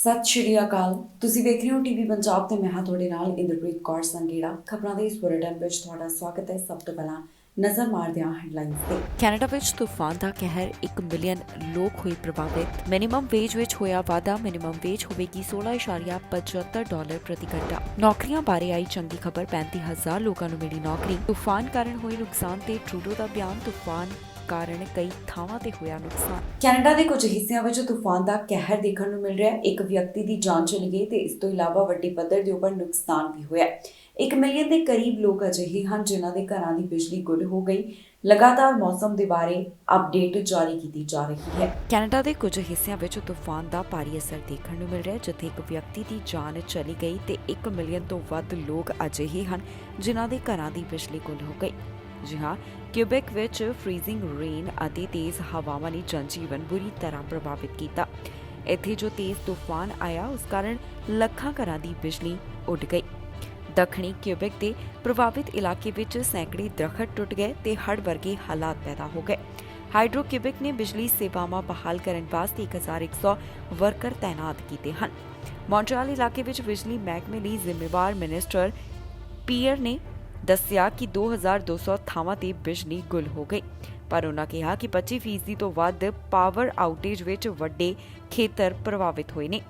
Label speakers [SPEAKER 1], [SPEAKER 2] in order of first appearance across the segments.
[SPEAKER 1] ਸਤਿ ਸ਼੍ਰੀ ਅਕਾਲ। ਤੁਸੀਂ ਵੇਖ ਰਹੇ ਹੋ ਟੀਵੀ ਪੰਜਾਬ ਤੇ ਮੈਂ ਹਾਂ ਤੁਹਾਡੇ ਨਾਲ ਇੰਦਰਪ੍ਰੀਤ ਕੌਰ ਸੰਘੇੜਾ। ਖਬਰਾਂ ਦੇ ਇਸ ਬੁਲੇਟਿਨ ਵਿੱਚ ਤੁਹਾਡਾ ਸਵਾਗਤ ਹੈ। ਸਭ ਤੋਂ ਪਹਿਲਾਂ ਨਜ਼ਰ ਮਾਰਦੇ ਹਾਂ ਹੈਡਲਾਈਨਸ ਤੇ।
[SPEAKER 2] ਕੈਨੇਡਾ ਵਿੱਚ ਤੂਫਾਨ ਦਾ ਕਹਿਰ 1 ਮਿਲੀਅਨ ਲੋਕ ਹੋਏ ਪ੍ਰਭਾਵਿਤ। ਮਿਨੀਮਮ ਵੇਜ ਵਿੱਚ ਹੋਇਆ ਵਾਧਾ। ਮਿਨੀਮਮ ਵੇਜ ਹੋਵੇਗੀ $16.75 ਪ੍ਰਤੀ ਘੰਟਾ। ਨੌਕਰੀਆਂ ਬਾਰੇ ਆਈ ਚੰਗੀ ਖਬਰ। 35,000 ਲੋਕਾਂ ਨੂੰ ਮਿਲੀ ਨੌਕਰੀ। ਤੂਫਾਨ ਕਾਰਨ ਹੋਏ ਨੁਕਸਾਨ ਤੇ ਟਰੂਡੋ ਦਾ ਬਿਆਨ। ਤੂਫਾਨ ਕਾਰਨ ਕਈ ਥਾਵਾਂ ਤੇ ਹੋਇਆ ਨੁਕਸਾਨ।
[SPEAKER 1] ਕੈਨੇਡਾ ਦੇ ਕੁਝ ਹਿੱਸਿਆਂ ਵਿੱਚ ਤੂਫਾਨ ਦਾ ਕਹਿਰ ਦੇਖਣ ਨੂੰ ਮਿਲ ਰਿਹਾ ਹੈ। ਇੱਕ ਵਿਅਕਤੀ ਦੀ ਜਾਨ ਚਲੀ ਗਈ ਤੇ ਇਸ ਤੋਂ ਇਲਾਵਾ ਵੱਡੀ ਪੱਧਰ ਦੇ ਉੱਪਰ ਨੁਕਸਾਨ ਵੀ ਹੋਇਆ। 1 ਮਿਲੀਅਨ ਦੇ ਕਰੀਬ ਲੋਕ ਅਜਿਹੇ ਹਨ ਜਿਨ੍ਹਾਂ ਦੇ ਘਰਾਂ ਦੀ ਬਿਜਲੀ ਗੁੱਲ ਹੋ ਗਈ। ਲਗਾਤਾਰ ਮੌਸਮ ਦੇ ਬਾਰੇ ਅਪਡੇਟ ਜਾਰੀ ਕੀਤੀ ਜਾ ਰਹੀ ਹੈ।
[SPEAKER 2] ਕੈਨੇਡਾ ਦੇ ਕੁਝ ਹਿੱਸਿਆਂ ਵਿੱਚ ਤੂਫਾਨ ਦਾ ਭਾਰੀ ਅਸਰ ਦੇਖਣ ਨੂੰ ਮਿਲ ਰਿਹਾ ਹੈ, ਜਿੱਥੇ ਇੱਕ ਵਿਅਕਤੀ ਦੀ ਜਾਨ ਚਲੀ ਗਈ ਤੇ 1 ਮਿਲੀਅਨ ਤੋਂ ਵੱਧ ਲੋਕ ਅਜਿਹੇ ਹਨ ਜਿਨ੍ਹਾਂ ਦੇ ਘਰਾਂ ਦੀ ਬਿਜਲੀ ਗੁੱਲ ਹੋ ਗਈ। ਜੀ ਹਾਂ, ਕਿਊਬੈਕ ਵਿੱਚ ਫ੍ਰੀਜ਼ਿੰਗ ਰੇਨ ਅਤੇ ਤੇਜ਼ ਹਵਾਵਾਂ ਨੇ ਜਨਜੀਵਨ ਬੁਰੀ ਤਰ੍ਹਾਂ ਪ੍ਰਭਾਵਿਤ ਕੀਤਾ। ਇੱਥੇ ਜੋ ਤੇਜ਼ ਤੂਫਾਨ ਆਇਆ ਉਸ ਕਾਰਨ ਲੱਖਾਂ ਘਰਾਂ ਦੀ ਬਿਜਲੀ ਉੱਡ ਗਈ। ਦੱਖਣੀ ਕਿਊਬੈਕ ਦੇ ਪ੍ਰਭਾਵਿਤ ਇਲਾਕੇ ਵਿੱਚ ਸੈਂਕੜੇ ਦਰੱਖਤ ਟੁੱਟ ਗਏ ਤੇ ਹੜ੍ਹ ਵਰਗੇ ਹਾਲਾਤ ਪੈਦਾ ਹੋ ਗਏ। ਹਾਈਡਰੋ ਕਿਊਬੈਕ ਨੇ ਬਿਜਲੀ ਸੇਵਾਵਾਂ ਬਹਾਲ ਕਰਨ ਵਾਸਤੇ 1100 ਵਰਕਰ ਤਾਇਨਾਤ ਕੀਤੇ ਹਨ। ਮੌਂਟਰੀਅਲ ਇਲਾਕੇ ਵਿੱਚ ਬਿਜਲੀ ਮਹਿਕਮੇ ਲਈ ਜ਼ਿੰਮੇਵਾਰ ਮਿਨਿਸਟਰ ਪੀਅਰ ਨੇ ਦੱਸਿਆ ਕਿ 2200 ਥਾਵਾਂ ਤੇ ਬਿਜਲੀ ਗੁੱਲ ਹੋ ਗਈ, ਪਰ ਉਨ੍ਹਾਂ ਕਿਹਾ ਕਿ 25% ਤੋਂ ਵੱਧ ਪਾਵਰ ਆਊਟੇਜ ਵਿੱਚ ਵੱਡੇ ਖੇਤਰ ਪ੍ਰਭਾਵਿਤ ਹੋਏ ਨੇ।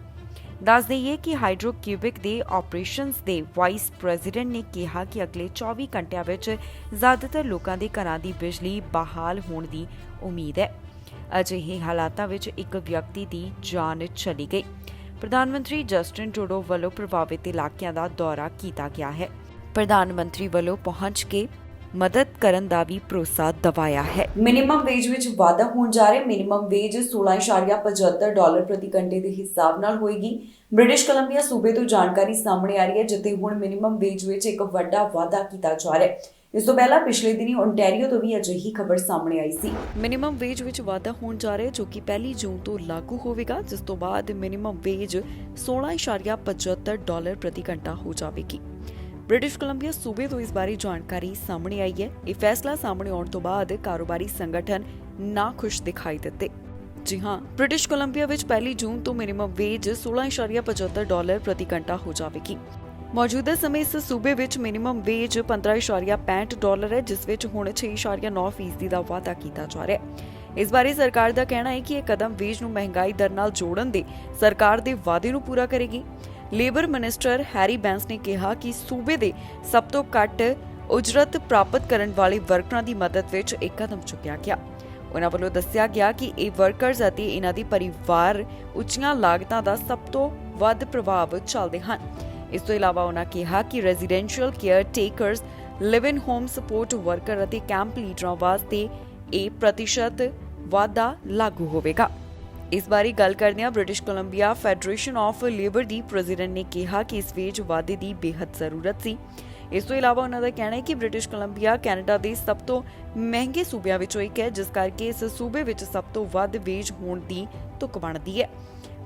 [SPEAKER 2] ਦੱਸ ਦੇਈਏ ਕਿ ਹਾਈਡਰੋ ਕਿਊਬੈਕ ਦੇ ਆਪਰੇਸ਼ਨਸ ਦੇ ਵਾਈਸ ਪ੍ਰੈਜ਼ੀਡੈਂਟ ਨੇ ਕਿਹਾ ਕਿ ਅਗਲੇ 24 ਘੰਟਿਆਂ ਵਿੱਚ ਜ਼ਿਆਦਾਤਰ ਲੋਕਾਂ ਦੇ ਘਰਾਂ ਦੀ ਬਿਜਲੀ ਬਹਾਲ ਹੋਣ ਦੀ ਉਮੀਦ ਹੈ। ਅਜਿਹੇ ਹਾਲਾਤਾਂ ਵਿੱਚ ਇੱਕ ਵਿਅਕਤੀ ਦੀ ਜਾਨ ਚਲੀ ਗਈ। ਪ੍ਰਧਾਨ ਮੰਤਰੀ ਜਸਟਿਨ ਟਰੂਡੋ ਵੱਲੋਂ ਪ੍ਰਭਾਵਿਤ ਇਲਾਕਿਆਂ ਦਾ ਦੌਰਾ ਕੀਤਾ ਗਿਆ ਹੈ। ਪ੍ਰਧਾਨ ਮੰਤਰੀ ਵੱਲੋਂ ਪਹੁੰਚ ਕੇ ਮਦਦ ਕਰਨ ਦਾ ਵੀ ਭਰੋਸਾ ਦਿਵਾਇਆ ਹੈ।
[SPEAKER 1] ਮਿਨੀਮਮ ਵੇਜ ਵਿੱਚ ਵਾਧਾ ਹੋਣ ਜਾ ਰਿਹਾ। ਮਿਨੀਮਮ ਵੇਜ $16.75 ਪ੍ਰਤੀ ਘੰਟੇ ਦੇ ਹਿਸਾਬ ਨਾਲ ਹੋਏਗੀ। ਬ੍ਰਿਟਿਸ਼ ਕੋਲੰਬੀਆ ਸੂਬੇ ਤੋਂ ਜਾਣਕਾਰੀ ਸਾਹਮਣੇ ਆ ਰਹੀ ਹੈ, ਜਿੱਥੇ ਹੁਣ ਮਿਨੀਮਮ ਵੇਜ ਵਿੱਚ ਇੱਕ ਵੱਡਾ ਵਾਧਾ ਕੀਤਾ ਜਾ ਰਿਹਾ ਹੈ। ਇਸ ਤੋਂ ਪਹਿਲਾਂ ਪਿਛਲੇ ਦਿਨੀ ਓਨਟਾਰੀਓ ਤੋਂ ਵੀ ਅਜਿਹੀ ਖਬਰ ਸਾਹਮਣੇ ਆਈ ਸੀ।
[SPEAKER 2] ਮਿਨੀਮਮ ਵੇਜ ਵਿੱਚ ਵਾਧਾ ਹੋਣ ਜਾ ਰਿਹਾ, ਜੋ ਕਿ 1 ਜੂਨ ਤੋਂ ਲਾਗੂ ਹੋਵੇਗਾ, ਜਿਸ ਤੋਂ ਬਾਅਦ ਮਿਨੀਮਮ ਵੇਜ $16.75 ਪ੍ਰਤੀ ਘੰਟਾ ਹੋ ਜਾਵੇਗੀ। ਬ੍ਰਿਟਿਸ਼ ਕੋਲੰਬੀਆ ਸੂਬੇ ਤੋਂ ਇਸ ਬਾਰੇ ਜਾਣਕਾਰੀ ਸਾਹਮਣੇ ਆਈ ਹੈ। ਇਹ ਫੈਸਲਾ ਸਾਹਮਣੇ ਆਉਣ ਤੋਂ ਬਾਅਦ ਕਾਰੋਬਾਰੀ ਸੰਗਠਨ ਨਾਖੁਸ਼ ਦਿਖਾਈ ਦਿੱਤੇ। ਜੀ ਹਾਂ, ਬ੍ਰਿਟਿਸ਼ ਕੋਲੰਬੀਆ ਵਿੱਚ 1 ਜੂਨ ਤੋਂ ਮਿਨੀਮਮ ਵੇਜ $16.75 ਪ੍ਰਤੀ ਘੰਟਾ ਹੋ ਜਾਵੇਗੀ। ਮੌਜੂਦਾ ਸਮੇਂ ਇਸ ਸੂਬੇ ਵਿੱਚ ਮਿਨੀਮਮ ਵੇਜ $15.65 ਹੈ, ਜਿਸ ਵਿੱਚ ਹੁਣ 6.9% ਦਾ ਵਾਧਾ ਕੀਤਾ ਜਾ ਰਿਹਾ ਹੈ। ਇਸ ਬਾਰੇ ਸਰਕਾਰ ਦਾ ਕਹਿਣਾ ਹੈ ਕਿ ਇਹ ਕਦਮ ਵੇਜ ਨੂੰ ਮਹਿੰਗਾਈ ਦਰ ਨਾਲ ਜੋੜਨ ਦੇ ਸਰਕਾਰ ਦੇ ਵਾਅਦੇ ਨੂੰ ਪੂਰਾ ਕਰੇਗੀ। ਲੇਬਰ ਮਿਨਿਸਟਰ ਹੈਰੀ ਬੈਂਸ ਨੇ ਕਿਹਾ ਕਿ ਸੂਬੇ ਦੇ ਸਭ ਤੋਂ ਘੱਟ ਉਜਰਤ ਪ੍ਰਾਪਤ ਕਰਨ ਵਾਲੇ ਵਰਕਰਾਂ ਦੀ ਮਦਦ ਵਿੱਚ ਇੱਕ ਕਦਮ ਚੁੱਕਿਆ ਗਿਆ। ਉਹਨਾਂ ਵੱਲੋਂ ਦੱਸਿਆ ਗਿਆ ਕਿ ਇਹ ਵਰਕਰਜ਼ ਅਤੇ ਇਹਨਾਂ ਦੇ ਪਰਿਵਾਰ ਉੱਚੀਆਂ ਲਾਗਤਾਂ ਦਾ ਸਭ ਤੋਂ ਵੱਧ ਪ੍ਰਭਾਵ ਝੱਲਦੇ ਹਨ। ਇਸ ਤੋਂ ਇਲਾਵਾ ਉਹਨਾਂ ਕਿਹਾ ਕਿ ਰੈਜ਼ੀਡੈਂਸ਼ੀਅਲ ਕੇਅਰ ਟੇਕਰਜ਼, ਲਿਵ ਇਨ ਹੋਮ ਸਪੋਰਟ ਵਰਕਰ ਅਤੇ ਕੈਂਪ ਲੀਡਰਾਂ ਵਾਸਤੇ ਇਹ ਪ੍ਰਤੀਸ਼ਤ ਵਾਧਾ ਲਾਗੂ ਹੋਵੇਗਾ। ਇਸ ਬਾਰੇ ਗੱਲ ਕਰਦਿਆਂ British Columbia Federation of Labour ਦੀ ਪ੍ਰੈਜ਼ੀਡੈਂਟ ਨੇ ਕਿਹਾ ਕਿ ਇਸ ਵੇਜ ਵਾਧੇ ਦੀ ਬੇਹੱਦ ਜ਼ਰੂਰਤ ਸੀ। ਇਸ ਤੋਂ ਇਲਾਵਾ ਉਹਨਾਂ ਦਾ ਕਹਿਣਾ ਹੈ ਕਿ ਬ੍ਰਿਟਿਸ਼ ਕੋਲੰਬੀਆ ਕੈਨੇਡਾ ਦੇ ਸਭ ਤੋਂ ਮਹਿੰਗੇ ਸੂਬਿਆਂ ਵਿੱਚੋਂ ਇੱਕ ਹੈ, ਜਿਸ ਕਰਕੇ ਇਸ ਸੂਬੇ ਵਿੱਚ ਸਭ ਤੋਂ ਵੱਧ ਵੇਜ ਹੋਣ ਦੀ ਤੁਕ ਬਣਦੀ ਹੈ।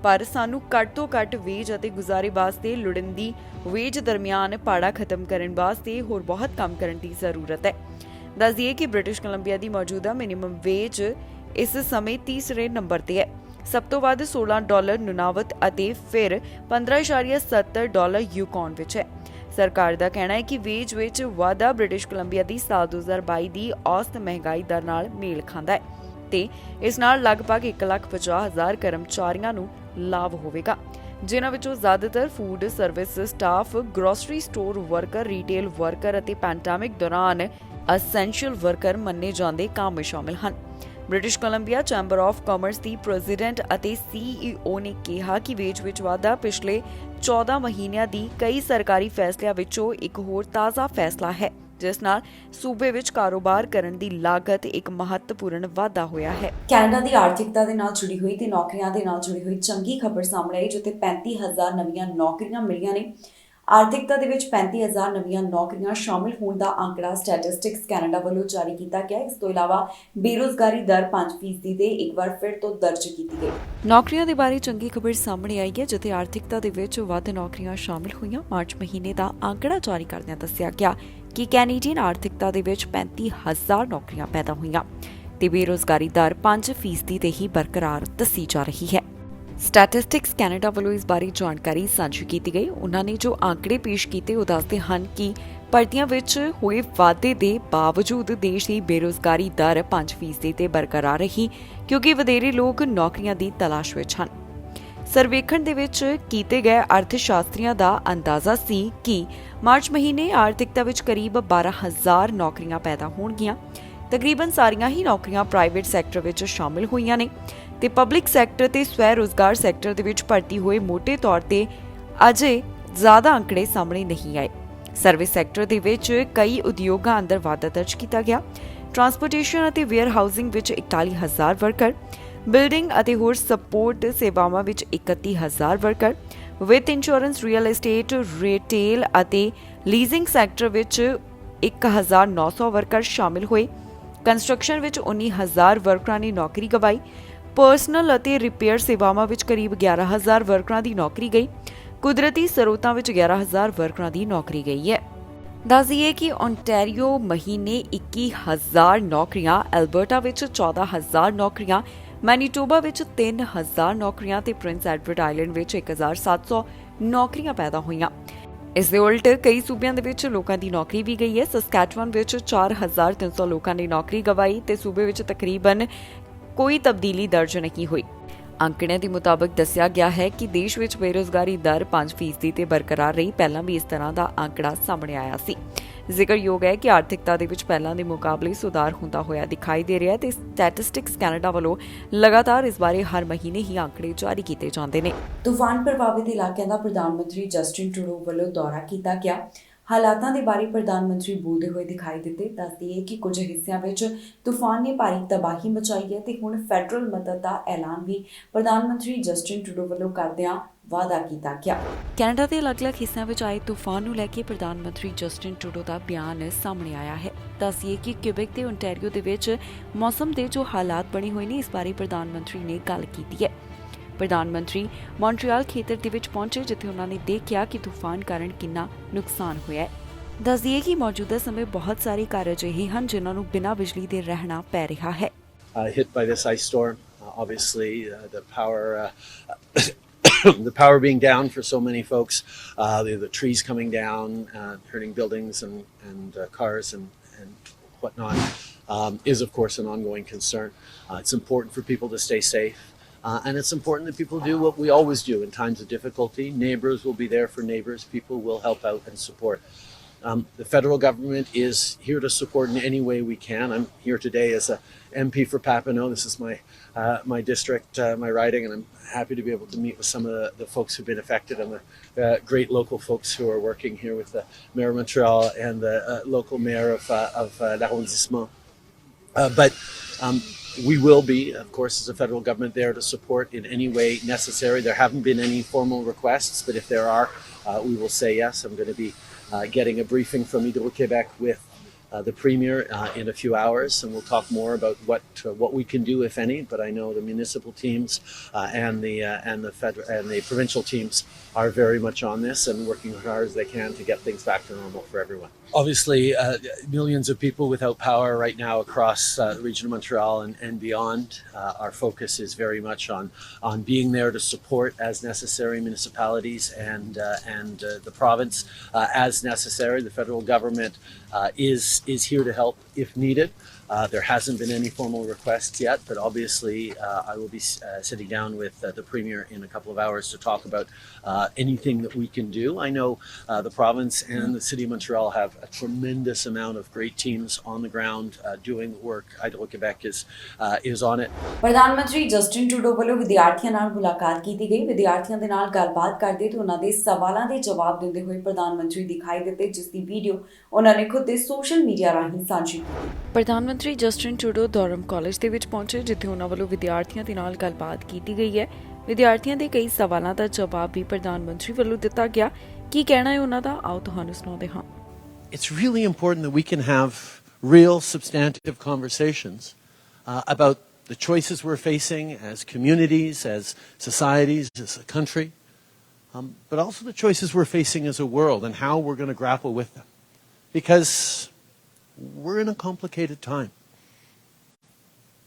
[SPEAKER 2] ਪਰ ਸਾਨੂੰ ਘੱਟ ਤੋਂ ਘੱਟ ਵੇਜ ਅਤੇ ਗੁਜ਼ਾਰੇ ਵਾਸਤੇ ਲੋੜੀਂਦੀ ਵੇਜ ਦਰਮਿਆਨ ਪਾੜਾ ਖਤਮ ਕਰਨ ਵਾਸਤੇ ਹੋਰ ਬਹੁਤ ਕੰਮ ਕਰਨ ਦੀ ਜ਼ਰੂਰਤ ਹੈ। ਦੱਸ ਦਈਏ ਕਿ ਬ੍ਰਿਟਿਸ਼ ਕੋਲੰਬੀਆ ਦੀ ਮੌਜੂਦਾ ਮਿਨੀਮਮ ਵੇਜ ਇਸ ਸਮੇਂ ਤੀਸਰੇ ਨੰਬਰ ਤੇ ਹੈ। ਸਭ ਤੋਂ ਵੱਧ $16 ਨੁਨਾਵਤ ਅਤੇ ਫਿਰ $15.70 ਯੂਕੌਨ ਵਿੱਚ ਹੈ। ਸਰਕਾਰ ਦਾ ਕਹਿਣਾ ਹੈ ਕਿ ਵੇਜ ਵਿੱਚ ਵਾਧਾ ਬ੍ਰਿਟਿਸ਼ ਕੋਲੰਬੀਆ ਦੀ ਸਾਲ 2022 ਦੀ ਔਸਤ ਮਹਿੰਗਾਈ ਦਰ ਨਾਲ ਮੇਲ ਖਾਂਦਾ ਹੈ ਤੇ ਇਸ ਨਾਲ ਲਗਭਗ 1,50,000 ਕਰਮਚਾਰੀਆਂ ਨੂੰ ਲਾਭ ਹੋਵੇਗਾ, ਜਿਨ੍ਹਾਂ ਵਿੱਚੋਂ ਜ਼ਿਆਦਾਤਰ food service staff, grocery store worker, retail worker ਅਤੇ ਪੈਂਡੈਮਿਕ ਦੌਰਾਨ ਅਸੈਂਸ਼ੀਅਲ ਵਰਕਰ ਮੰਨੇ ਜਾਂਦੇ ਕੰਮ ਸ਼ਾਮਿਲ ਹਨ। British Columbia Chamber of Commerce ਦੀ ਪ੍ਰੈਜ਼ੀਡੈਂਟ ਅਤੇ CEO ਨੇ ਕਿਹਾ ਕਿ ਵੇਜ ਵਿੱਚ ਵਾਧਾ ਪਿਛਲੇ 14 ਮਹੀਨਿਆਂ ਦੀ ਕਈ ਸਰਕਾਰੀ ਫੈਸਲਿਆਂ ਵਿੱਚੋਂ ਇੱਕ ਹੋਰ ਤਾਜ਼ਾ ਫੈਸਲਾ ਹੈ, ਜਿਸ ਨਾਲ ਸੂਬੇ ਵਿੱਚ ਕਾਰੋਬਾਰ ਕਰਨ ਦੀ ਲਾਗਤ ਇੱਕ ਮਹੱਤਵਪੂਰਨ ਵਾਧਾ ਹੋਇਆ ਹੈ।
[SPEAKER 1] ਕੈਨੇਡਾ ਦੀ ਆਰਥਿਕਤਾ ਦੇ ਨਾਲ ਜੁੜੀ ਹੋਈ ਤੇ ਨੌਕਰੀਆਂ ਦੇ ਨਾਲ ਜੁੜੀ ਹੋਈ ਚੰਗੀ ਖਬਰ ਸਾਹਮਣੇ ਆਈ, ਜਿੱਥੇ 35,000 ਨਵੀਆਂ ਨੌਕਰੀਆਂ ਮਿਲੀਆਂ ਨੇ। ਆਰਥਿਕਤਾ ਦੇ ਵਿੱਚ 35,000 ਨਵੀਆਂ ਨੌਕਰੀਆਂ ਸ਼ਾਮਿਲ ਹੋਣ ਦਾ ਅੰਕੜਾ ਸਟੈਟਿਸਟਿਕਸ ਕੈਨੇਡਾ ਵੱਲੋਂ ਜਾਰੀ ਕੀਤਾ ਗਿਆ। ਇਸ ਤੋਂ ਇਲਾਵਾ ਬੇਰੁਜ਼ਗਾਰੀ ਦਰ 5% ਦੇ ਇੱਕ ਵਾਰ ਫਿਰ ਤੋਂ ਦਰਜ ਕੀਤੀ ਗਈ।
[SPEAKER 2] ਨੌਕਰੀਆਂ ਦੇ ਬਾਰੇ ਚੰਗੀ ਖਬਰ ਸਾਹਮਣੇ ਆਈ ਹੈ, ਜਿੱਥੇ ਆਰਥਿਕਤਾ ਦੇ ਵਿੱਚ ਵੱਧ ਨੌਕਰੀਆਂ ਸ਼ਾਮਿਲ ਹੋਈਆਂ। ਮਾਰਚ ਮਹੀਨੇ ਦਾ ਅੰਕੜਾ ਜਾਰੀ ਕਰਦਿਆਂ ਦੱਸਿਆ ਗਿਆ ਕਿ ਕੈਨੇਡੀਅਨ ਆਰਥਿਕਤਾ ਦੇ ਵਿੱਚ 35,000 ਨੌਕਰੀਆਂ ਪੈਦਾ ਹੋਈਆਂ ਤੇ ਬੇਰੁਜ਼ਗਾਰੀ ਦਰ 5% ਤੇ ਹੀ ਬਰਕਰਾਰ ਦੱਸੀ ਜਾ ਰਹੀ ਹੈ। ਸਟੈਟਿਸਟਿਕਸ ਕੈਨੇਡਾ ਵੱਲੋਂ ਇਸ ਬਾਰੇ ਜਾਣਕਾਰੀ ਸਾਂਝੀ ਕੀਤੀ ਗਈ। ਉਹਨਾਂ ਨੇ ਜੋ ਆંકੜੇ ਪੇਸ਼ ਕੀਤੇ ਉਹ ਦੱਸਦੇ ਹਨ ਕਿ ਭਰਤੀਆਂ ਵਿੱਚ ਹੋਏ ਵਾਧੇ ਦੇ ਬਾਵਜੂਦ ਦੇਸ਼ ਦੀ ਬੇਰੁਜ਼ਗਾਰੀ ਦਰ 5% ਤੇ ਬਰਕਰਾਰ ਰਹੀ ਕਿਉਂਕਿ ਵਧੇਰੇ ਲੋਕ ਨੌਕਰੀਆਂ ਦੀ ਤਲਾਸ਼ ਵਿੱਚ ਹਨ। ਸਰਵੇਖਣ ਦੇ ਵਿੱਚ ਕੀਤੇ ਗਏ ਅਰਥ ਸ਼ਾਸਤਰੀਆਂ ਦਾ ਅੰਦਾਜ਼ਾ ਸੀ ਕਿ ਮਾਰਚ ਮਹੀਨੇ ਆਰਥਿਕਤਾ ਵਿੱਚ ਕਰੀਬ 12,000 ਨੌਕਰੀਆਂ ਪੈਦਾ ਹੋਣਗੀਆਂ। ਤਕਰੀਬਨ ਸਾਰੀਆਂ ਹੀ ਨੌਕਰੀਆਂ ਪ੍ਰਾਈਵੇਟ ਸੈਕਟਰ ਵਿੱਚ ਸ਼ਾਮਿਲ ਹੋਈਆਂ ਨੇ ਤੇ ਪਬਲਿਕ ਸੈਕਟਰ ਤੇ ਸਵੈ ਰੋਜ਼ਗਾਰ ਸੈਕਟਰ ਦੇ ਵਿੱਚ ਭਰਤੀ ਹੋਏ ਮੋਟੇ ਤੌਰ ਤੇ ਅਜੇ ਜ਼ਿਆਦਾ ਅੰਕੜੇ ਸਾਹਮਣੇ ਨਹੀਂ ਆਏ। ਸਰਵਿਸ ਸੈਕਟਰ ਦੇ ਵਿੱਚ ਕਈ ਉਦਯੋਗਾਂ ਅੰਦਰ ਵਾਧਾ ਦਰਜ ਕੀਤਾ ਗਿਆ। ਟਰਾਂਸਪੋਰਟੇਸ਼ਨ ਅਤੇ ਵੇਅਰ ਹਾਊਸਿੰਗ ਵਿੱਚ 41,000 ਵਰਕਰ, ਬਿਲਡਿੰਗ ਅਤੇ ਹੋਰ ਸਪੋਰਟ ਸੇਵਾਵਾਂ ਵਿੱਚ 31,000 ਵਰਕਰ, ਵਿੱਤ ਇੰਸ਼ੋਰੈਂਸ, ਰੀਅਲ ਏਸਟੇਟ, ਰਿਟੇਲ ਅਤੇ ਲੀਜ਼ਿੰਗ ਸੈਕਟਰ ਵਿੱਚ 1,900 ਵਰਕਰ ਸ਼ਾਮਿਲ ਹੋਏ। ਕੰਸਟਰਕਸ਼ਨ ਵਿੱਚ 19,000 ਵਰਕਰਾਂ ਨੇ ਨੌਕਰੀ ਗਵਾਈ। ਪਰਸਨਲ ਅਤੇ ਰਿਪੇਅਰ ਸੇਵਾਵਾਂ ਵਿੱਚ ਕਰੀਬ 11,000 ਵਰਕਰਾਂ ਦੀ ਨੌਕਰੀ ਗਈ। ਕੁਦਰਤੀ ਸਰੋਤਾਂ ਵਿੱਚ 11,000 ਵਰਕਰਾਂ ਦੀ ਨੌਕਰੀ ਗਈ ਹੈ। ਦੱਸ ਦਈਏ ਕਿ ਓਨਟਾਰੀਓ ਮਹੀਨੇ 21,000 ਨੌਕਰੀਆਂ, ਐਲਬਰਟਾ ਵਿੱਚ 14,000 ਨੌਕਰੀਆਂ, ਮੈਨੀਟੋਬਾ ਵਿੱਚ 3,000 ਨੌਕਰੀਆਂ ਤੇ ਪ੍ਰਿੰਸ ਐਡਵਰਡ ਆਈਲੈਂਡ ਵਿੱਚ 1,700 ਨੌਕਰੀਆਂ ਪੈਦਾ ਹੋਈਆਂ। ਇਸ ਦੇ ਉਲਟ ਕਈ ਸੂਬਿਆਂ ਦੇ ਵਿੱਚ ਲੋਕਾਂ ਦੀ ਨੌਕਰੀ ਵੀ ਗਈ ਹੈ। ਸਸਕੈਚੁਅਨ ਵਿੱਚ 4,300 ਲੋਕਾਂ ਨੇ ਨੌਕਰੀ ਗਵਾਈ ਤੇ ਸੂਬੇ ਵਿੱਚ ਤਕਰੀਬਨ ਕੋਈ ਤਬਦੀਲੀ ਦਰਜ ਨਹੀਂ ਹੋਈ। ਅੰਕੜਿਆਂ ਦੇ ਮੁਤਾਬਕ ਦੱਸਿਆ ਗਿਆ ਹੈ ਕਿ ਦੇਸ਼ ਵਿੱਚ ਬੇਰੁਜ਼ਗਾਰੀ ਦਰ 5% ਤੇ ਬਰਕਰਾਰ ਰਹੀ। ਪਹਿਲਾਂ ਵੀ ਇਸ ਤਰ੍ਹਾਂ ਦਾ ਅੰਕੜਾ ਸਾਹਮਣੇ ਆਇਆ ਸੀ। ਜ਼ਿਕਰਯੋਗ ਹੈ ਕਿ ਆਰਥਿਕਤਾ ਦੇ ਵਿੱਚ ਪਹਿਲਾਂ ਦੇ ਮੁਕਾਬਲੇ ਸੁਧਾਰ ਹੁੰਦਾ ਹੋਇਆ ਦਿਖਾਈ ਦੇ ਰਿਹਾ ਤੇ ਸਟੈਟਿਸਟਿਕਸ ਕੈਨੇਡਾ ਵੱਲੋਂ ਲਗਾਤਾਰ ਇਸ ਬਾਰੇ ਹਰ ਮਹੀਨੇ ਹੀ ਅੰਕੜੇ ਜਾਰੀ ਕੀਤੇ ਜਾਂਦੇ ਨੇ।
[SPEAKER 1] ਤੂਫਾਨ ਪ੍ਰਭਾਵਿਤ ਇਲਾਕਿਆਂ ਦਾ ਪ੍ਰਧਾਨ ਮੰਤਰੀ ਜਸਟਿਨ ਟਰੂਡੋ ਵੱਲੋਂ ਦੌਰਾ ਕੀਤਾ ਗਿਆ। ਹਾਲਾਤਾਂ ਦੇ ਬਾਰੇ ਪ੍ਰਧਾਨ ਮੰਤਰੀ ਬੋਲਦੇ ਹੋਏ ਦਿਖਾਈ ਦਿੱਤੇ। ਦੱਸਦੀ ਹੈ ਕਿ ਕੁਝ ਹਿੱਸਿਆਂ ਵਿੱਚ ਤੂਫਾਨ ਨੇ ਭਾਰੀ ਤਬਾਹੀ ਮਚਾਈ ਹੈ ਤੇ ਹੁਣ ਫੈਡਰਲ ਮਦਦ ਦਾ ਐਲਾਨ ਵੀ ਪ੍ਰਧਾਨ ਮੰਤਰੀ ਜਸਟਿਨ ਟਰੂਡੋ ਵੱਲੋਂ ਕਰਦਿਆਂ ਵਾਅਦਾ ਕੀਤਾ ਗਿਆ।
[SPEAKER 2] ਕੈਨੇਡਾ ਦੇ ਅਲੱਗ-ਅਲੱਗ ਹਿੱਸਿਆਂ ਵਿੱਚ ਆਏ ਤੂਫਾਨ ਨੂੰ ਲੈ ਕੇ ਪ੍ਰਧਾਨ ਮੰਤਰੀ ਜਸਟਿਨ ਟਰੂਡੋ ਦਾ ਬਿਆਨ ਸਾਹਮਣੇ ਆਇਆ ਹੈ। ਦੱਸੀਏ ਕਿ ਕਿਊਬੈਕ ਤੇ ਓਨਟਾਰੀਓ ਦੇ ਵਿੱਚ ਮੌਸਮ ਦੇ ਜੋ ਹਾਲਾਤ ਬਣੇ ਹੋਏ ਨੇ ਇਸ ਬਾਰੇ ਪ੍ਰਧਾਨ ਮੰਤਰੀ ਨੇ ਗੱਲ ਕੀਤੀ ਹੈ। ਪ੍ਰਧਾਨ ਮੰਤਰੀ ਮੌਂਟਰੀਅਲ ਖੇਤਰ ਦੇ ਵਿੱਚ ਪਹੁੰਚੇ ਜਿੱਥੇ ਉਹਨਾਂ ਨੇ ਦੇਖਿਆ ਕਿ ਤੂਫਾਨ ਕਾਰਨ ਕਿੰਨਾ ਨੁਕਸਾਨ ਹੋਇਆ ਹੈ। ਦੱਸ ਦਈਏ ਕਿ ਮੌਜੂਦਾ ਸਮੇਂ ਬਹੁਤ ਸਾਰੇ ਘਰ ਅਜਿਹੇ ਹਨ ਜਿਨ੍ਹਾਂ ਨੂੰ ਬਿਨਾਂ ਬਿਜਲੀ ਦੇ ਰਹਿਣਾ ਪੈ ਰਿਹਾ ਹੈ।
[SPEAKER 3] Hit by this ice storm, obviously the power being down for so many folks, the trees coming down, hurting buildings and cars and whatnot, is of course an ongoing concern. It's important for people to stay safe. And it's important that people do what we always do in times of difficulty. Neighbors will be there for neighbors. People will help out and support. The federal government is here to support in any way we can. I'm here today as a MP for Papineau. This is my district, my riding, and I'm happy to be able to meet with some of the folks who've been affected and the great local folks who are working here with the Mayor of Montreal and the local mayor of l'arrondissement. We will be, of course, as a federal government, there to support in any way necessary. There haven't been any formal requests, but if there are, we will say yes. I'm going to be getting a briefing from Hydro-Québec with the Premier in a few hours, and we'll talk more about what we can do, if any. But I know the municipal teams and the federal and the provincial teams are very much on this and working as hard as they can to get things back to normal for everyone. Obviously, millions of people without power right now across the region of Montreal and beyond. Our focus is very much on being there to support as necessary municipalities and the province as necessary. The federal government is here to help if needed. There hasn't been any formal requests yet, but obviously I will be sitting down with the Premier in a couple of hours to talk about anything that we can do. I know the province and the City of Montreal have a tremendous amount of great teams on the ground doing the work. Hydro-Québec is on it.
[SPEAKER 1] ਪ੍ਰਧਾਨ ਮੰਤਰੀ Justin Trudeau ਵੱਲੋਂ ਵਿਦਿਆਰਥੀਆਂ ਨਾਲ ਮੁਲਾਕਾਤ ਕੀਤੀ ਗਈ। ਵਿਦਿਆਰਥੀਆਂ ਦੇ ਨਾਲ ਗੱਲਬਾਤ ਕਰਦੇ ਤੇ ਉਹਨਾਂ ਦੇ ਸਵਾਲਾਂ ਦੇ ਜਵਾਬ ਦਿੰਦੇ ਹੋਏ ਪ੍ਰਧਾਨ ਮੰਤਰੀ ਦਿਖਾਈ ਦਿੱਤੇ, ਜਿਸ ਦੀ ਵੀਡੀਓ ਉਹਨਾਂ ਨੇ ਖੁਦ ਦੇ ਸੋਸ਼ਲ ਮੀਡੀਆ ਰਾਹੀਂ ਸਾਂਝੀ ਕੀਤੀ।
[SPEAKER 2] ਪ੍ਰਧਾਨ ਮੰਤਰੀ ਜਸਟਿਨ ਟਰੂਡੋ ਦੌਰਮ ਕਾਲਜ ਦੇ ਵਿੱਚ ਪਹੁੰਚੇ ਜਿੱਥੇ ਉਹਨਾਂ ਵੱਲੋਂ ਵਿਦਿਆਰਥੀਆਂ ਦੇ ਨਾਲ ਗੱਲਬਾਤ ਕੀਤੀ ਗਈ ਹੈ। ਵਿਦਿਆਰਥੀਆਂ ਦੇ ਕਈ ਸਵਾਲਾਂ ਦਾ ਜਵਾਬ ਵੀ ਪ੍ਰਧਾਨ ਮੰਤਰੀ ਵੱਲੋਂ ਦਿੱਤਾ ਗਿਆ। ਕੀ ਕਹਿਣਾ ਹੈ ਉਹਨਾਂ ਦਾ, ਆਓ ਤੁਹਾਨੂੰ ਸੁਣਾਉਂਦੇ ਹਾਂ।
[SPEAKER 3] It's really important that we can have real substantive conversations about the choices we're facing as communities, as societies, as a country, but also the choices we're facing as a world and how we're going to grapple with them. Because we're in a complicated time.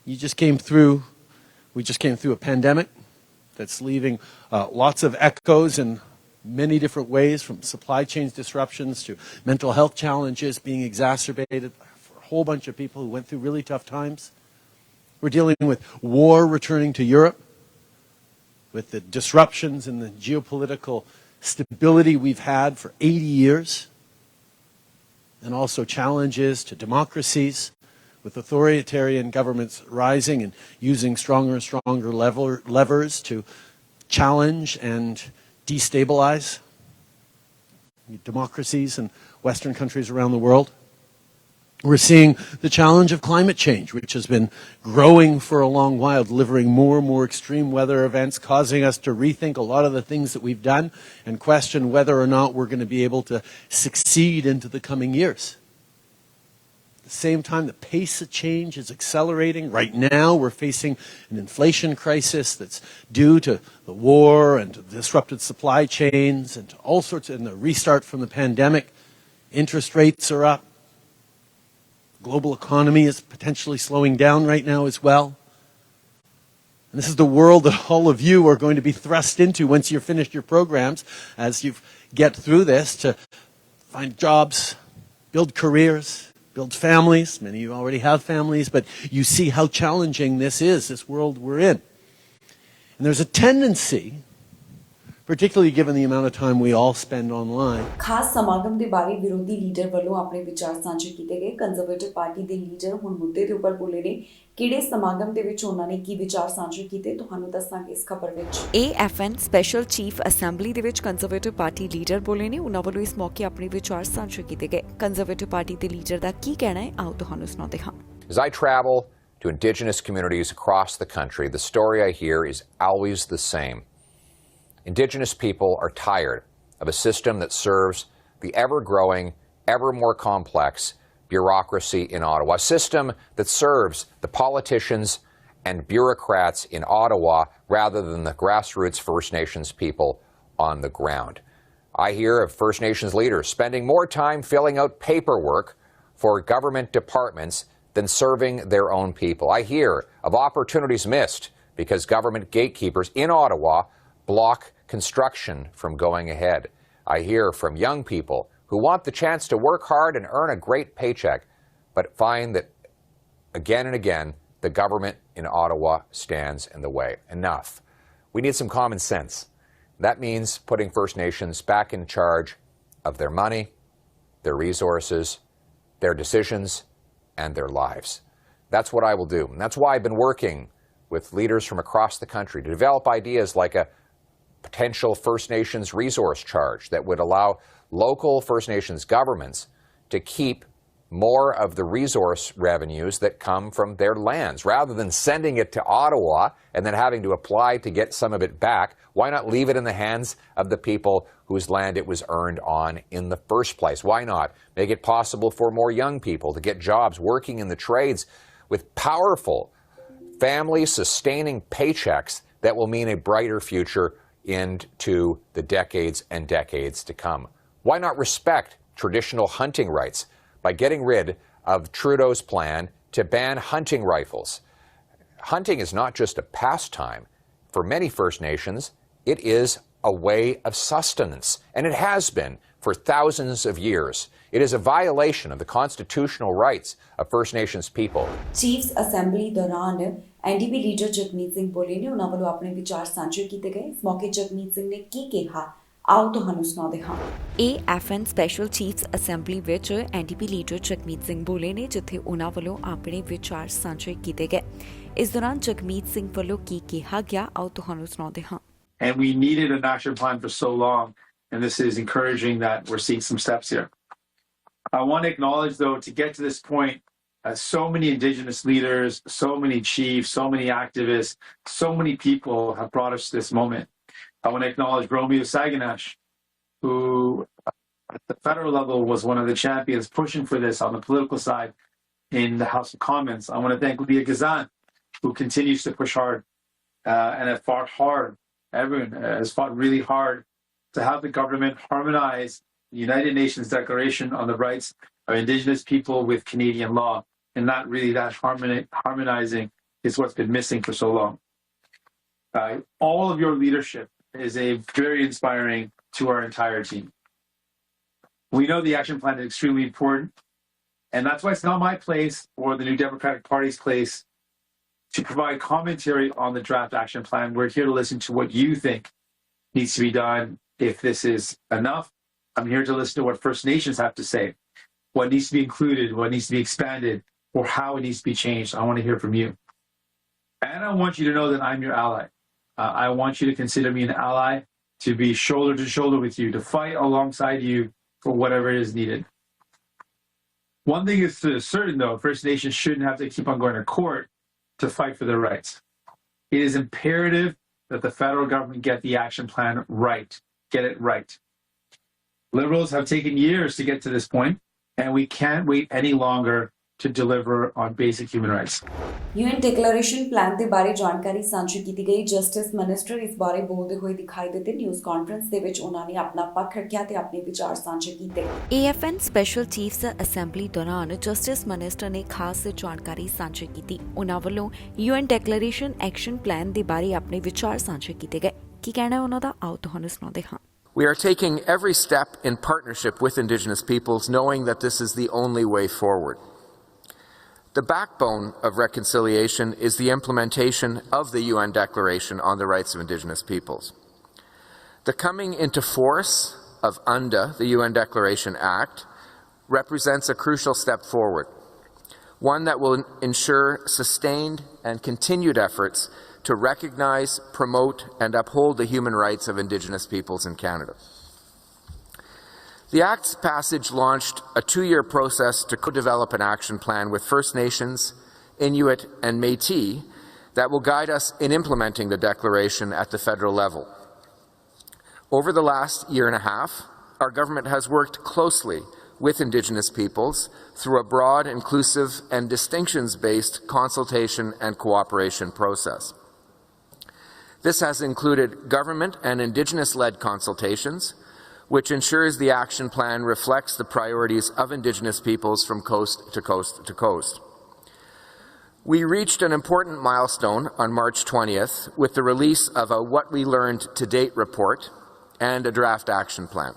[SPEAKER 3] We just came through a pandemic. that's leaving lots of echoes in many different ways, from supply chain disruptions to mental health challenges being exacerbated for a whole bunch of people who went through really tough times. We're dealing with war returning to Europe, with the disruptions in the geopolitical stability we've had for 80 years, and also challenges to democracies, with authoritarian governments rising and using stronger and stronger levers to challenge and destabilize democracies in Western countries around the world. We're seeing the challenge of climate change, which has been growing for a long while, delivering more and more extreme weather events, causing us to rethink a lot of the things that we've done and question whether or not we're going to be able to succeed into the coming years. At the same time, the pace of change is accelerating. Right now, we're facing an inflation crisis that's due to the war and to disrupted supply chains and to all sorts of, and the restart from the pandemic. Interest rates are up. Global economy is potentially slowing down right now as well. And this is the world that all of you are going to be thrust into once you've finished your programs, as you get through this, to find jobs, build careers, build families. Many of you already have families, but you see how challenging this is, this world we're in. And there's a tendency, particularly given the amount of time we all spend online.
[SPEAKER 1] ਖਾਸ ਸਮਾਗਮ ਦੇ ਬਾਰੇ ਵਿਰੋਧੀ leader ਵੱਲੋਂ ਆਪਣੇ ਵਿਚਾਰ ਸਾਂਝੇ ਕੀਤੇ ਗਏ। ਕੰਜ਼ਰਵੇਟਿਵ ਪਾਰਟੀ ਦੇ ਲੀਡਰ ਹੁਣ ਮੁੱਦੇ ਦੇ ਉੱਪਰ ਬੋਲੇ ਨੇ। ਕਿਹੜੇ ਸਮਾਗਮ ਦੇ ਵਿੱਚ ਉਹਨਾਂ ਨੇ ਕੀ ਵਿਚਾਰ ਸਾਂਝੇ ਕੀਤੇ, ਤੁਹਾਨੂੰ ਦੱਸਾਂਗੇ ਇਸ ਖਬਰ ਵਿੱਚ।
[SPEAKER 2] AFN ਸਪੈਸ਼ਲ ਚੀਫ ਅਸੈਂਬਲੀ ਦੇ ਵਿੱਚ ਕੰਜ਼ਰਵੇਟਿਵ ਪਾਰਟੀ ਲੀਡਰ ਬੋਲੇ ਨੇ। ਉਹਨਾਂ ਵੱਲੋਂ ਇਸ ਮੌਕੇ ਆਪਣੇ ਵਿਚਾਰ ਸਾਂਝੇ ਕੀਤੇ ਗਏ। ਕੰਜ਼ਰਵੇਟਿਵ ਪਾਰਟੀ ਦੇ ਲੀਡਰ ਦਾ ਕੀ ਕਹਿਣਾ ਹੈ, ਆਓ ਤੁਹਾਨੂੰ ਸੁਣਾਉਂਦੇ ਹਾਂ।
[SPEAKER 4] As I travel to Indigenous communities across the country, the story I hear is always the same. Indigenous people are tired of a system that serves the ever-growing, ever more complex bureaucracy in Ottawa, a system that serves the politicians and bureaucrats in Ottawa rather than the grassroots First Nations people on the ground. I hear of First Nations leaders spending more time filling out paperwork for government departments than serving their own people. I hear of opportunities missed because government gatekeepers in Ottawa block construction from going ahead. I hear from young people who want the chance to work hard and earn a great paycheck, but find that again and again the government in Ottawa stands in the way. Enough. We need some common sense. That means putting First Nations back in charge of their money, their resources, their decisions, and their lives. That's what I will do. And that's why I've been working with leaders from across the country to develop ideas like a potential First Nations resource charge that would allow local First Nations governments to keep more of the resource revenues that come from their lands. Rather than sending it to Ottawa and then having to apply to get some of it back, why not leave it in the hands of the people whose land it was earned on in the first place? Why not make it possible for more young people to get jobs working in the trades with powerful family-sustaining paychecks that will mean a brighter future into the decades and decades to come? Why not respect traditional hunting rights by getting rid of Trudeau's plan to ban hunting rifles? Hunting is not just a pastime. For many First Nations, it is a way of sustenance, and it has been for thousands of years. It is a violation of the constitutional rights of First Nations people.
[SPEAKER 1] Chiefs assembly ਦੌਰਾਨ NDP leader Jagmeet Singh ਬੋਲੇ ਨੇ। ਉਹਨਾਂ ਵੱਲੋਂ ਆਪਣੇ ਵਿਚਾਰ ਸਾਂਝੇ ਕੀਤੇ ਗਏ। ਇਸ ਮੌਕੇ ਜਗਮੀਤ ਸਿੰਘ ਨੇ ਕੀ ਕਿਹਾ, ਆਓ ਤੁਹਾਨੂੰ ਸੁਣਾਉਂਦੇ ਹਾਂ।
[SPEAKER 2] AFN ਸਪੈਸ਼ਲ ਚੀਫਸ ਅਸੈਂਬਲੀ ਵਿੱਚ ਐਨਡੀਪੀ ਲੀਡਰ ਜਗਮੀਤ ਸਿੰਘ ਬੋਲੇ ਨੇ, ਜਿੱਥੇ ਉਹਨਾਂ ਵੱਲੋਂ ਆਪਣੇ ਵਿਚਾਰ ਸਾਂਝੇ ਕੀਤੇ ਗਏ। ਇਸ ਦੌਰਾਨ ਜਗਮੀਤ ਸਿੰਘ ਵੱਲੋਂ ਕੀ ਕਿਹਾ ਗਿਆ, ਆਓ ਤੁਹਾਨੂੰ ਸੁਣਾਉਂਦੇ ਹਾਂ।
[SPEAKER 5] And we needed a national plan for so long, and this is encouraging that we're seeing some steps here. I want to acknowledge, though, to get to this point, so many Indigenous leaders, so many chiefs, so many activists, so many people have brought us to this moment. I want to acknowledge Romeo Saginash, who at the federal level was one of the champions pushing for this on the political side in the House of Commons. I want to thank Leah Gazan, who continues to push hard and have fought hard. Everyone has fought really hard to have the government harmonize the United Nations Declaration on the Rights of Indigenous People with Canadian law. And that harmonizing is what's been missing for so long. All of your leadership is very inspiring to our entire team. We know the action plan is extremely important, and that's why it's not my place or the New Democratic Party's place to provide commentary on the draft action plan. We're here to listen to what you think needs to be done. If this is enough, I'm here to listen to what First Nations have to say, what needs to be included, what needs to be expanded, or how it needs to be changed. I want to hear from you. And I want you to know that I'm your ally. I want you to consider me an ally, to be shoulder to shoulder with you, to fight alongside you for whatever is needed. One thing is certain, though, First Nations shouldn't have to keep on going to court to fight for their rights. It is imperative that the federal government get the action plan right, get it right. Liberals have taken years to get to this point, and we can't wait any longer to deliver on basic human rights.
[SPEAKER 1] UN declaration plan ਦੇ ਬਾਰੇ ਜਾਣਕਾਰੀ ਸਾਂਝੀ ਕੀਤੀ ਗਈ। Justice minister ਇਸ ਬਾਰੇ ਬੋਲਦੇ ਹੋਏ ਦਿਖਾਈ ਦਿੱਤੇ। ਨਿਊਜ਼ ਕਾਨਫਰੰਸ ਦੇ ਵਿੱਚ ਉਹਨਾਂ ਨੇ ਆਪਣਾ ਪੱਖ ਰੱਖਿਆ ਤੇ ਆਪਣੇ ਵਿਚਾਰ ਸਾਂਝੇ ਕੀਤੇ।
[SPEAKER 2] AFN ਸਪੈਸ਼ਲ ਚੀਫਸ ਅਸੈਂਬਲੀ ਦੌਰਾਨ ਜਸਟਿਸ ਮਿਨਿਸਟਰ ਨੇ ਖਾਸ ਜਾਣਕਾਰੀ ਸਾਂਝੀ ਕੀਤੀ। ਉਹਨਾਂ ਵੱਲੋਂ UN ਡਿਕਲੇਰੇਸ਼ਨ ਐਕਸ਼ਨ ਪਲਾਨ ਦੇ ਬਾਰੇ ਆਪਣੇ ਵਿਚਾਰ ਸਾਂਝੇ ਕੀਤੇ ਗਏ। ਕੀ ਕਹਿਣਾ ਉਹਨਾਂ ਦਾ, ਆਓ ਤੁਹਾਨੂੰ ਸੁਣਾਉਂਦੇ ਹਾਂ।
[SPEAKER 6] We are taking every step in partnership with Indigenous peoples, knowing that this is the only way forward. The backbone of reconciliation is the implementation of the UN Declaration on the Rights of Indigenous Peoples. The coming into force of UNDA, the UN Declaration Act, represents a crucial step forward, one that will ensure sustained and continued efforts to recognize, promote, and uphold the human rights of Indigenous peoples in Canada. The Act's passage launched a 2-year process to co-develop an action plan with First Nations, Inuit, and Métis that will guide us in implementing the declaration at the federal level. Over the last year and a half, our government has worked closely with Indigenous peoples through a broad, inclusive, and distinctions-based consultation and cooperation process. This has included government and Indigenous-led consultations, which ensures the action plan reflects the priorities of Indigenous peoples from coast to coast to coast. We reached an important milestone on March 20th with the release of a What We Learned to Date report and a draft action plan.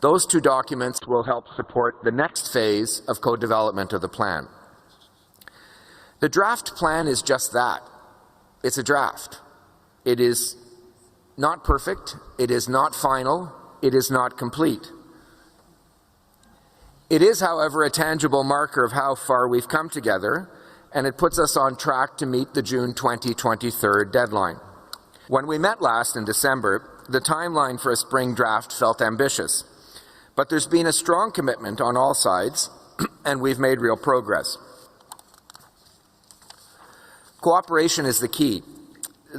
[SPEAKER 6] Those 2 documents will help support the next phase of co-development of the plan. The draft plan is just that. It's a draft. It is not perfect, it is not final, it is not complete. It is, however, a tangible marker of how far we've come together, and it puts us on track to meet the June 2023 deadline. When we met last in December, the timeline for a spring draft felt ambitious, but there's been a strong commitment on all sides, and we've made real progress. Cooperation is the key.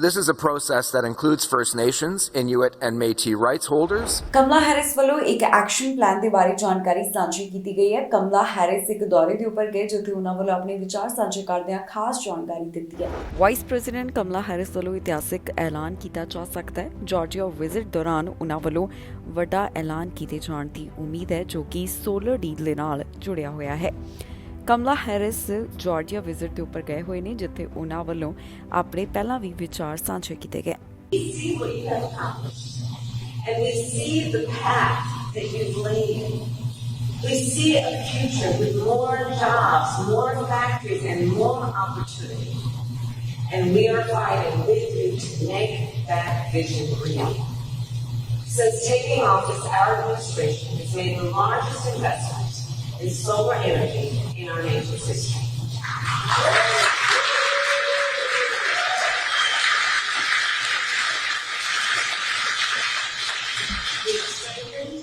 [SPEAKER 6] This is a process that includes First Nations, Inuit, and Métis rights holders.
[SPEAKER 1] Kamala Harris ਵੱਲੋਂ ਇੱਕ action plan ਦੇ ਬਾਰੇ ਜਾਣਕਾਰੀ ਸਾਂਝੀ ਕੀਤੀ ਗਈ ਹੈ। ਕਮਲਾ Harris ਇੱਕ ਦੌਰੇ ਦੇ ਉੱਪਰ ਗਏ ਜਿੱਥੇ ਉਹਨਾਂ ਵੱਲੋਂ ਆਪਣੇ ਵਿਚਾਰ ਸਾਂਝੇ ਕਰਦਿਆਂ ਖਾਸ ਜਾਣਕਾਰੀ ਦਿੱਤੀ ਹੈ।
[SPEAKER 2] ਵਾਈਸ ਪ੍ਰੈਜ਼ੀਡੈਂਟ ਕਮਲਾ ਹੈਰਿਸ ਵੱਲੋਂ ਇਤਿਹਾਸਿਕ ਐਲਾਨ ਕੀਤਾ ਜਾ ਸਕਦਾ ਹੈ। ਜਾਰਜੀਆ ਵਿਜ਼ਿਟ ਦੌਰਾਨ ਉਹਨਾਂ ਵੱਲੋਂ ਵੱਡਾ ਐਲਾਨ ਕੀਤੇ ਜਾਣ ਦੀ ਉਮੀਦ ਹੈ ਜੋ ਕਿ ਸੋਲਰ ਡੀਲ ਦੇ ਨਾਲ ਜੁੜਿਆ ਹੋਇਆ ਹੈ। ਕਮਲਾ ਹੈਰਿਸ ਜਾਰਜੀਆ ਵਿਜ਼ਿਟ ਦੇ ਉੱਪਰ ਗਏ ਹੋਏ ਨੇ ਜਿੱਥੇ ਉਹਨਾਂ ਵੱਲੋਂ ਆਪਣੇ ਪਹਿਲਾਂ ਵੀ ਵਿਚਾਰ ਸਾਂਝੇ ਕੀਤੇ ਗਏ।
[SPEAKER 7] We see a future with more jobs, more factories, and more opportunity. And we are fighting with you to make that vision real. Since taking office, our administration has made the largest investment in solar energy in our nation's history. We've strengthened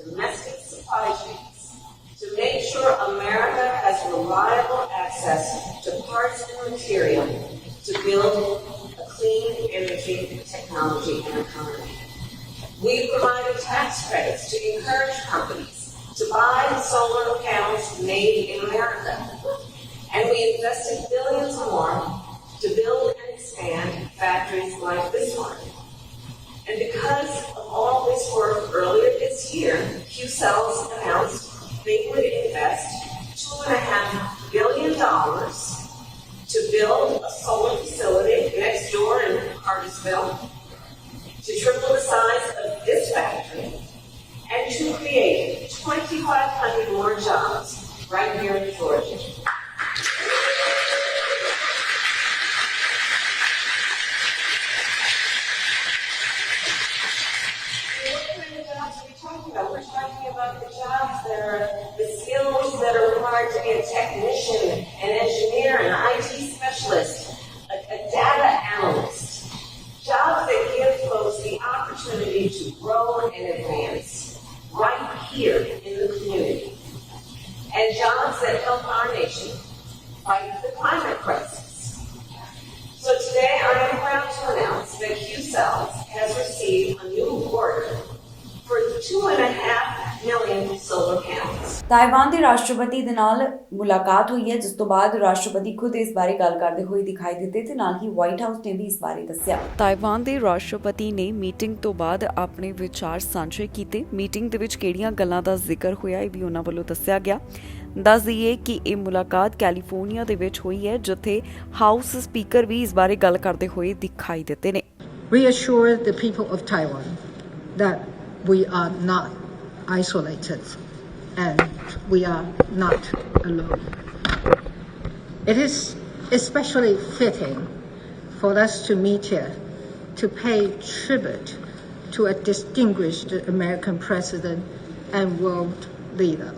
[SPEAKER 7] domestic supply chains to make sure America has reliable access to parts and material to build a clean energy technology and economy. We've provided tax credits to encourage companies to buy solar panels made in America. And we invested billions more to build and expand factories like this one. And because of all this work earlier this year, QCell's announced they would invest $2.5 billion to build a solar facility in Huntsville, to triple the size of this factory, and to create 2,500 more jobs right here in Georgia. We're talking about the jobs that are the skills that are required to be a technician, an engineer, an IT specialist, a data analyst. Jobs that give folks the opportunity to grow and advance right here in the community. And jobs that help our nation fight the climate crisis. So today I am proud to announce that QCell has received a new order for 2.5 million solar panels.
[SPEAKER 1] Taiwan ਦੇ ਰਾਸ਼ਟਰਪਤੀ ਦੇ ਨਾਲ ਮੁਲਾਕਾਤ ਹੋਈ ਹੈ, ਜਿਸ ਤੋਂ ਬਾਅਦ ਰਾਸ਼ਟਰਪਤੀ ਖੁਦ ਇਸ ਬਾਰੇ ਗੱਲ ਕਰਦੇ ਹੋਏ ਦਿਖਾਈ ਦਿੱਤੇ ਤੇ ਨਾਲ ਹੀ ਵਾਈਟ ਹਾਊਸ ਨੇ ਵੀ ਇਸ ਬਾਰੇ ਦੱਸਿਆ।
[SPEAKER 2] ਤਾਇਵਾਨ ਦੇ ਰਾਸ਼ਟਰਪਤੀ ਨੇ ਮੀਟਿੰਗ ਤੋਂ ਬਾਅਦ ਆਪਣੇ ਵਿਚਾਰ ਸਾਂਝੇ ਕੀਤੇ। ਮੀਟਿੰਗ ਦੇ ਵਿੱਚ ਕਿਹੜੀਆਂ ਗੱਲਾਂ ਦਾ ਜ਼ਿਕਰ ਹੋਇਆ ਇਹ ਵੀ ਉਹਨਾਂ ਵੱਲੋਂ ਦੱਸਿਆ ਗਿਆ। ਦੱਸ ਦਈਏ ਕਿ ਇਹ ਮੁਲਾਕਾਤ ਕੈਲੀਫੋਰਨੀਆ ਦੇ ਵਿੱਚ ਹੋਈ ਹੈ, ਜਿੱਥੇ ਹਾਊਸ ਸਪੀਕਰ ਵੀ ਇਸ ਬਾਰੇ ਗੱਲ ਕਰਦੇ ਹੋਏ ਦਿਖਾਈ ਦਿੱਤੇ ਨੇ।
[SPEAKER 8] Reassure the people of Taiwan that we are not isolated and we are not alone. It is especially fitting for us to meet here to pay tribute to a distinguished American president and world leader,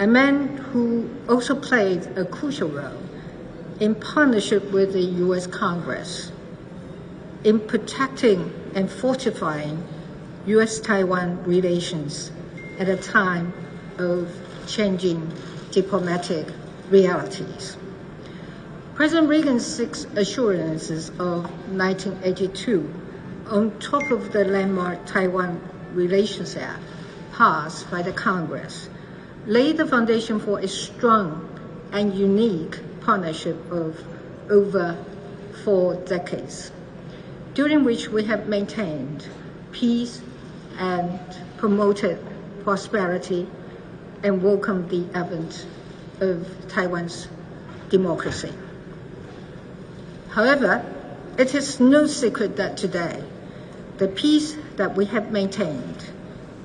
[SPEAKER 8] a man who also played a crucial role in partnership with the U.S. Congress in protecting and fortifying U.S.-Taiwan relations at a time of changing diplomatic realities. President Reagan's 6 assurances of 1982, on top of the landmark Taiwan Relations Act passed by the Congress, laid the foundation for a strong and unique partnership of over 4 decades, during which we have maintained peace and promoted prosperity and welcomed the advent of Taiwan's democracy. However, it is no secret that today, the peace that we have maintained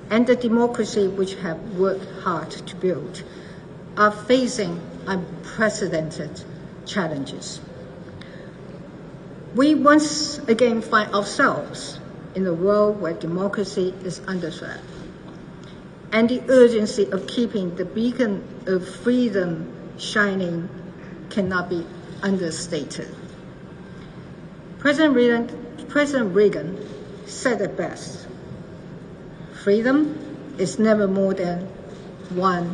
[SPEAKER 8] and the democracy which we have worked hard to build are facing unprecedented challenges. We once again find ourselves in a world where democracy is under threat, and the urgency of keeping the beacon of freedom shining cannot be understated. President Reagan said it best: freedom is never more than one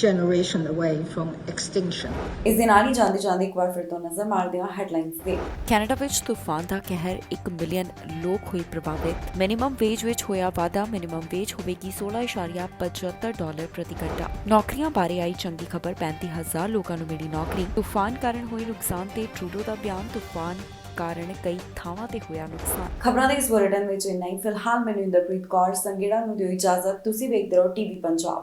[SPEAKER 8] generation away from extinction.
[SPEAKER 1] ਇਸ ਦੇ ਨਾਲ ਹੀ ਜਾਂਦੇ ਇੱਕ ਵਾਰ ਫਿਰ ਤੋਂ ਨਜ਼ਰ ਮਾਰਦੇ ਹਾਂ ਹੈਡਲਾਈਨਸ ਤੇ।
[SPEAKER 2] ਕੈਨੇਡਾ ਵਿੱਚ ਤੂਫਾਨ ਦਾ ਕਹਿਰ, 1 ਮਿਲੀਅਨ ਲੋਕ ਹੋਏ ਪ੍ਰਭਾਵਿਤ। ਮਿਨੀਮਮ ਵੇਜ ਵਿੱਚ ਹੋਇਆ ਵਾਧਾ, ਮਿਨੀਮਮ ਵੇਜ ਹੋਵੇਗੀ $16.75 ਪ੍ਰਤੀ ਘੰਟਾ। ਨੌਕਰੀਆਂ ਬਾਰੇ ਆਈ ਚੰਗੀ ਖਬਰ, 35,000 ਲੋਕਾਂ ਨੂੰ ਮਿਲੀ ਨੌਕਰੀ। ਤੂਫਾਨ ਕਾਰਨ ਹੋਏ ਨੁਕਸਾਨ ਤੇ ਟਰੂਡੋ ਦਾ ਬਿਆਨ, ਤੂਫਾਨ ਕਾਰਨ ਕਈ ਥਾਵਾਂ ਤੇ ਹੋਇਆ ਨੁਕਸਾਨ। ਖਬਰਾਂ ਦੇ ਇਸ ਬੁਲੇਟਿਨ ਵਿੱਚ ਇੰਨਾ ਹੀ। ਫਿਲਹਾਲ ਮੈਨੂੰ ਇੰਦਰਪ੍ਰੀਤ ਕੌਰ ਸੰਘੇੜਾ ਨੂੰ ਦਿਓ ਇਜਾਜ਼ਤ। ਤੁਸੀਂ ਵੇਖਦੇ ਰਹੋ TV ਪੰਜਾਬ।